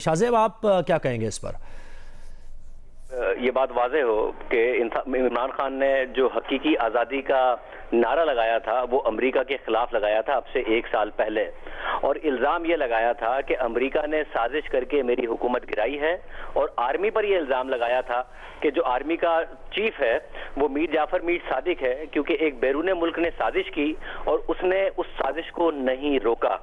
शाहजेब, आप क्या कहेंगे इस पर? ये बात वाज़ेह हो कि इमरान खान ने जो हकीकी आज़ादी का नारा लगाया था वो अमेरिका के खिलाफ लगाया था अब से 1 साल पहले, और इल्ज़ाम ये लगाया था कि अमेरिका ने साजिश करके मेरी हुकूमत गिराई है, और आर्मी पर ये इल्ज़ाम लगाया था कि जो आर्मी का चीफ है वो मीर जाफर मीर सादिक है, क्योंकि एक बैरून मुल्क ने साजिश की और उसने उस साजिश को नहीं रोका।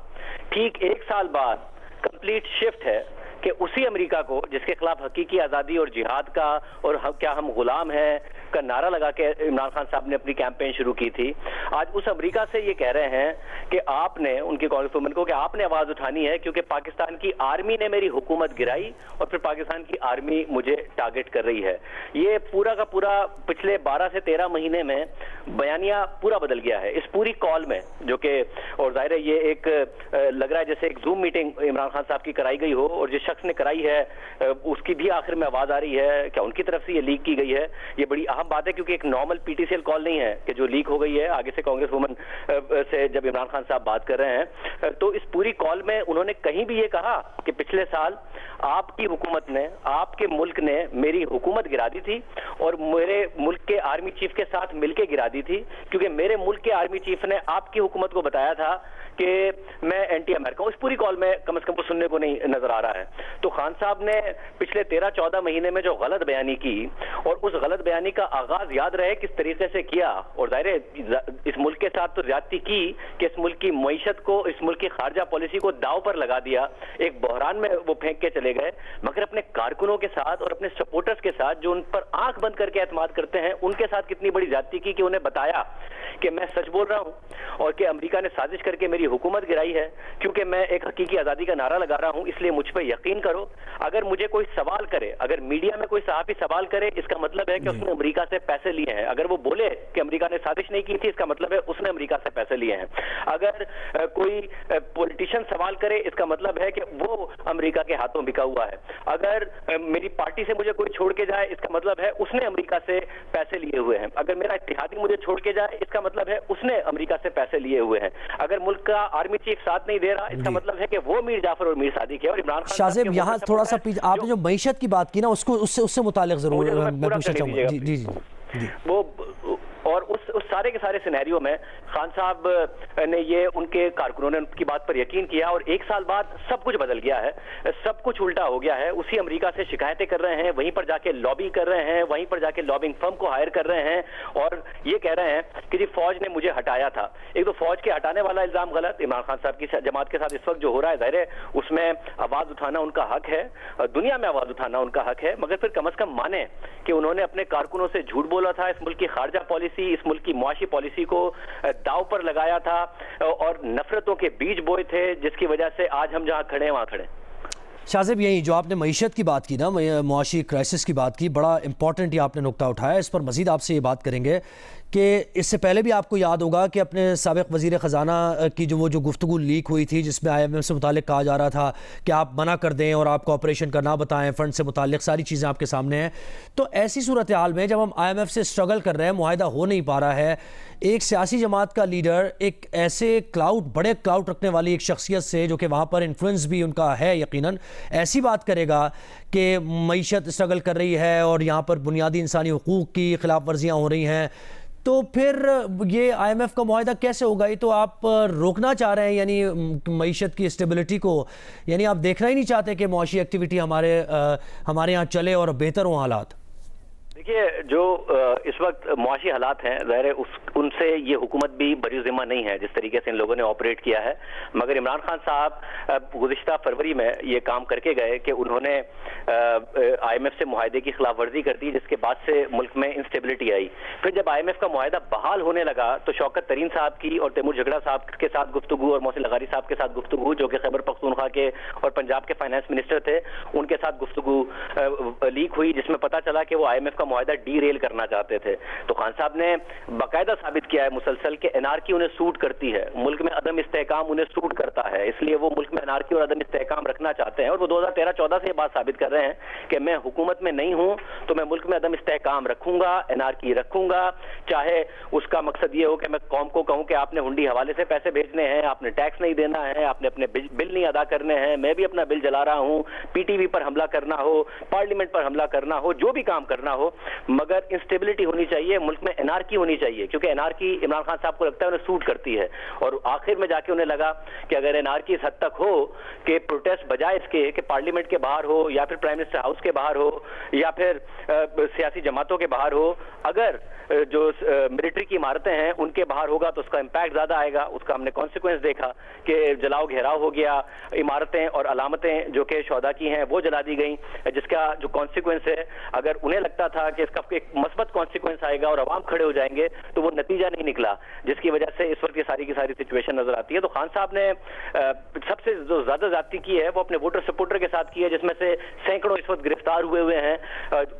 ठीक 1 साल बाद कंप्लीट शिफ्ट है कि उसी अमेरिका को जिसके खिलाफ हकीकी आज़ादी और जिहाद का और क्या हम गुलाम हैं का नारा लगा के इमरान खान साहब ने अपनी कैंपेन शुरू की थी, आज उस अमेरिका से ये कह रहे हैं कि आपने, उनकी कांग्रेस वुमन को, कि आपने आवाज़ उठानी है क्योंकि पाकिस्तान की आर्मी ने मेरी हुकूमत गिराई और फिर पाकिस्तान की आर्मी मुझे टारगेट कर रही है। ये पूरा का पूरा पिछले 12 से 13 महीने में बयानिया पूरा बदल गया है इस पूरी कॉल में, जो कि, और जाहिर है ये एक लग रहा है जैसे एक जूम मीटिंग इमरान खान साहब की कराई गई हो और जिस शख्स ने कराई है उसकी भी आखिर में आवाज आ रही है, क्या उनकी तरफ से ये लीक की गई है? ये बड़ी अहम बात है क्योंकि एक नॉर्मल पीटीसीएल कॉल नहीं है कि जो लीक हो गई है आगे से कांग्रेस वुमन से जब इमरान खान साहब बात कर रहे हैं तो इस पूरी कॉल में उन्होंने कहीं भी ये कहा कि पिछले साल आपकी हुकूमत ने, आपके मुल्क ने मेरी हुकूमत गिरा दी थी और मेरे मुल्क के आर्मी चीफ के साथ मिलकर गिरा दी थी, क्योंकि मेरे मुल्क के आर्मी चीफ ने आपकी हुकूमत को बताया था कि मैं एंटी अमेरिका हूं। इस पूरी कॉल में कम से कम वो सुनने को नहीं नजर आ रहा है। तो खान साहब ने पिछले 13-14 महीने में जो गलत बयानी की, और उस गलत बयानी का आगाज याद रहे किस तरीके से किया, और जाहिर है इस मुल्क के साथ तो ज्यादती की कि इस मुल्क की मईशत को, इस मुल्क की खारजा पॉलिसी को दाव पर लगा दिया, एक बहरान में वो फेंक के चले गए, मगर अपने कारकुनों के साथ और अपने सपोर्टर्स के साथ जो उन पर आंख बंद करके एतमाद करते हैं उनके साथ कितनी बड़ी ज्यादती की कि उन्हें बताया कि मैं सच बोल रहा हूं और कि अमेरिका ने साजिश करके मेरी हुकूमत गिराई है क्योंकि मैं एक हकीकी आजादी का नारा लगा रहा हूं, इसलिए मुझ पर यकीन करो। अगर मुझे कोई सवाल करे, अगर मीडिया में कोई सहाफी सवाल करे, इसका मतलब है कि उसने अमेरिका से पैसे लिए हैं। अगर वो बोले कि अमेरिका ने साजिश नहीं की थी, इसका मतलब है उसने अमेरिका से पैसे लिए हैं। अगर कोई पॉलिटिशियन सवाल करे, इसका मतलब है कि वो अमेरिका के हाथों बिका हुआ है। अगर मेरी पार्टी से मुझे कोई छोड़ के जाए, इसका मतलब है उसने अमेरिका से पैसे लिए हुए हैं। अगर मेरा इत्तेहादी मुझे छोड़ के जाए, इसका मतलब है उसने अमेरिका से पैसे लिए हुए हैं। अगर मुल्क का आर्मी चीफ साथ नहीं दे रहा, इसका मतलब है कि वो मीर जाफर और मीर सादिक है। और इमरान खान, शाहजेब यहाँ थोड़ा सा आपने जो मईशत की बात की ना, उससे मुतालिक जरूर मैं पूछना चाहूंगा। जी जी जी। वो और उस सारे के सारे सिनेरियो में खान साहब ने ये, उनके कारकुनों ने उनकी बात पर यकीन किया, और 1 साल बाद सब कुछ बदल गया है, सब कुछ उल्टा हो गया है। उसी अमेरिका से शिकायतें कर रहे हैं, वहीं पर जाके लॉबी कर रहे हैं, वहीं पर जाके लॉबिंग फर्म को हायर कर रहे हैं और ये कह रहे हैं कि जी फौज ने मुझे हटाया था। एक तो फौज के हटाने वाला इल्जाम गलत, इमरान खान साहब की जमात के साथ इस वक्त जो हो रहा है, जाहिर है उसमें आवाज उठाना उनका हक है, दुनिया में आवाज उठाना उनका हक है, मगर फिर कम से कम माने कि उन्होंने अपने कारकुनों से झूठ बोला था, इस मुल्क की खारजा पॉलिसी, इस मुल्क की मुआशी पॉलिसी को दाव पर लगाया था और नफरतों के बीज बोए थे, जिसकी वजह से आज हम जहां खड़े हैं वहां खड़े। शाहजेब, यही जो आपने मईशत की बात की ना, मुआशी क्राइसिस की बात की, बड़ा इंपॉर्टेंट ये आपने नुक्ता उठाया। इस पर मजीद आपसे ये बात करेंगे कि इससे पहले भी आपको याद होगा कि अपने साबिक़ वज़ीर ख़ज़ाना की जो गुफ्तगू लीक हुई थी, जिसमें IMF से मुतालिक कहा जा रहा था कि आप मना कर दें और आप कॉपरेशन का ना बताएं, फ़ंड से मुतालिक सारी चीज़ें आपके सामने हैं। तो ऐसी सूरत हाल में जब हम IMF से स्ट्रगल कर रहे हैं, मुआहिदा हो नहीं पा रहा है, एक सियासी जमात का लीडर एक ऐसे बड़े क्लाउड रखने वाली एक शख्सियत से, जो कि वहाँ पर इन्फ्लुएंस भी उनका है यकीनन, ऐसी बात करेगा कि मईशत स्ट्रगल कर रही है और यहाँ पर बुनियादी इंसानी हुकूक की खिलाफ वर्जियाँ हो रही हैं, तो फिर ये IMF का मुआहिदा कैसे होगा? ये तो आप रोकना चाह रहे हैं, यानी मईशत की स्टेबिलिटी को, यानी आप देखना ही नहीं चाहते कि मुआशी एक्टिविटी हमारे यहाँ चले और बेहतर हो हालात। देखिए, जो इस वक्त मुआशी हालात हैं, ज़ाहिर है उनसे ये हुकूमत भी बरी ज़िम्मा नहीं है जिस तरीके से इन लोगों ने ऑपरेट किया है। मगर इमरान खान साहब गुज़िश्ता फरवरी में ये काम करके गए कि उन्होंने IMF से मुआहदे की खिलाफ वर्जी कर दी, जिसके बाद से मुल्क में इंस्टेबिलिटी आई। फिर जब IMF का मुआहदा बहाल होने लगा तो शौकत तरीन साहब की और तैमूर झगड़ा साहब के साथ गुफ्तगू और मोहसिन लगारी साहब के साथ गुफ्तगू, जो कि खैबर पख्तूनख्वा के और पंजाब के फाइनेंस मिनिस्टर थे, उनके साथ गुफ्तगू लीक हुई, जिसमें पता चला कि वो IMF का معاہدہ ڈی ریل کرنا چاہتے تھے. تو خان صاحب نے باقاعدہ ثابت کیا ہے مسلسل کہ انارکی انہیں سوٹ کرتی ہے, ملک میں عدم استحکام انہیں سوٹ کرتا ہے, اس لیے وہ ملک میں انارکی اور عدم استحکام رکھنا چاہتے ہیں, اور وہ 2013-14 سے یہ بات ثابت کر رہے ہیں کہ میں حکومت میں نہیں ہوں تو میں ملک میں عدم استحکام رکھوں گا, انارکی رکھوں گا, چاہے اس کا مقصد یہ ہو کہ میں قوم کو کہوں کہ آپ نے ہنڈی حوالے سے پیسے بھیجنے ہیں, آپ نے ٹیکس نہیں دینا ہے, آپ نے اپنے بل نہیں ادا کرنے ہیں, میں بھی اپنا بل جلا رہا ہوں, پی ٹی وی پر حملہ کرنا ہو, پارلیمنٹ پر حملہ کرنا ہو, جو بھی کام کرنا ہو, مگر انسٹیبلٹی ہونی چاہیے, ملک میں انارکی ہونی چاہیے, کیونکہ انارکی عمران خان صاحب کو لگتا ہے انہیں سوٹ کرتی ہے. اور آخر میں جا کے انہیں لگا کہ اگر انارکی اس حد تک ہو کہ پروٹیسٹ بجائے اس کے کہ پارلیمنٹ کے باہر ہو یا پھر پرائم منسٹر ہاؤس کے باہر ہو یا پھر سیاسی جماعتوں کے باہر ہو, اگر جو ملٹری کی عمارتیں ہیں ان کے باہر ہوگا تو اس کا امپیکٹ زیادہ آئے گا. اس کا ہم نے کانسیکوینس دیکھا کہ جلاؤ گھیراؤ ہو گیا, عمارتیں اور علامتیں جو کہ شہداء کی ہیں وہ جلا دی گئیں, جس کا جو کانسیکوینس ہے اگر انہیں لگتا تھا کہ اس کا ایک مثبت کانسیکوینس آئے گا اور عوام کھڑے ہو جائیں گے تو وہ نتیجہ نہیں نکلا, جس کی وجہ سے اس وقت یہ ساری کی ساری سچویشن نظر آتی ہے. تو خان صاحب نے سب سے جو زیادہ زیادتی کی ہے وہ اپنے ووٹر سپورٹر کے ساتھ کی ہے, جس میں سے سینکڑوں اس وقت گرفتار ہوئے ہیں.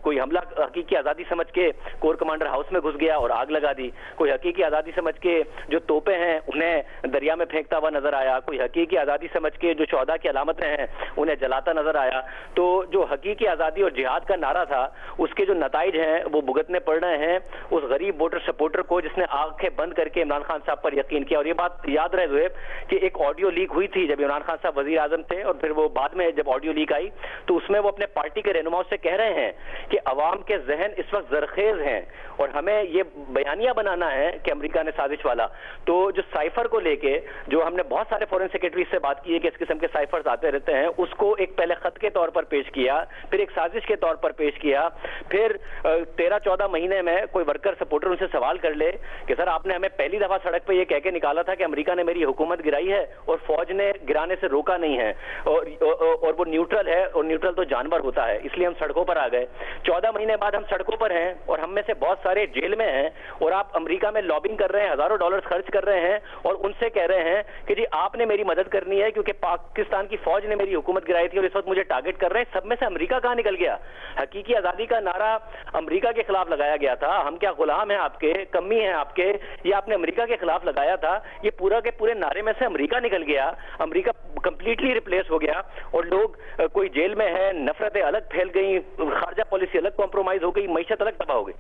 کوئی حملہ حقیقی آزادی سمجھ کے کور کمانڈر ہاؤس میں گھس گیا اور آگ لگا دی, کوئی حقیقی آزادی سمجھ کے جو توپیں ہیں انہیں دریا میں پھینکتا ہوا نظر آیا, کوئی حقیقی آزادی سمجھ کے جو شہداء کی علامتیں ہیں انہیں جلاتا نظر آیا. تو جو حقیقی آزادی اور جہاد کا نعرہ تھا اس کے جو نتائج ہیں وہ بھگتنے پڑ رہے ہیں اس غریب ووٹر سپورٹر کو جس نے آنکھیں بند کر کے عمران خان صاحب پر یقین کیا. اور یہ بات یاد رہے زہیب کہ ایک آڈیو لیک ہوئی تھی جب عمران خان صاحب وزیر اعظم تھے, اور پھر وہ بعد میں جب آڈیو لیک آئی تو اس میں وہ اپنے پارٹی کے رہنماؤں سے کہہ رہے ہیں کہ عوام کے ذہن اس وقت زرخیز ہیں اور ہمیں یہ بیانیہ بنانا ہے کہ امریکہ نے سازش والا. تو جو سائفر کو لے کے جو ہم نے بہت سارے فورن سیکرٹری سے بات کی ہے کہ اس قسم کے سائفرز آتے رہتے ہیں, اس کو ایک پہلے خط کے طور پر پیش کیا, پھر ایک سازش کے طور پر پیش کیا, پھر 13-14 مہینے میں کوئی ورکر سپورٹر ان سے سوال کر لے کہ سر آپ نے ہمیں پہلی دفعہ سڑک پہ یہ کہہ کے نکالا تھا کہ امریکہ نے میری حکومت گرائی ہے اور فوج نے گرانے سے روکا نہیں ہے, اور وہ نیوٹرل ہے, اور نیوٹرل تو جانور ہوتا ہے, اس لیے ہم سڑکوں پر آ گئے. 14 مہینے بعد ہم سڑکوں پر ہیں اور ہم میں سے بہت سارے جیل میں ہیں, اور آپ امریکہ میں لابنگ کر رہے ہیں, ہزاروں ڈالرز خرچ کر رہے ہیں اور ان سے کہہ رہے ہیں کہ جی آپ نے میری مدد کرنی ہے کیونکہ پاکستان کی فوج نے میری حکومت گرائی تھی اور اس وقت مجھے ٹارگٹ کر رہے ہیں. سب میں سے امریکہ کہاں نکل گیا؟ حقیقی آزادی کا نعرہ امریکہ کے خلاف لگایا گیا تھا. ہم کیا غلام ہیں آپ کے, کمی ہیں آپ کے, یہ آپ نے امریکہ کے خلاف لگایا تھا. یہ پورا کے پورے نعرے میں سے امریکہ نکل گیا, امریکہ کمپلیٹلی ریپلیس ہو گیا, اور لوگ کوئی جیل میں ہے, نفرتیں الگ پھیل گئیں, خارجہ پالیسی الگ کمپرومائز ہو گئی, معیشت الگ تباہ ہو گئی.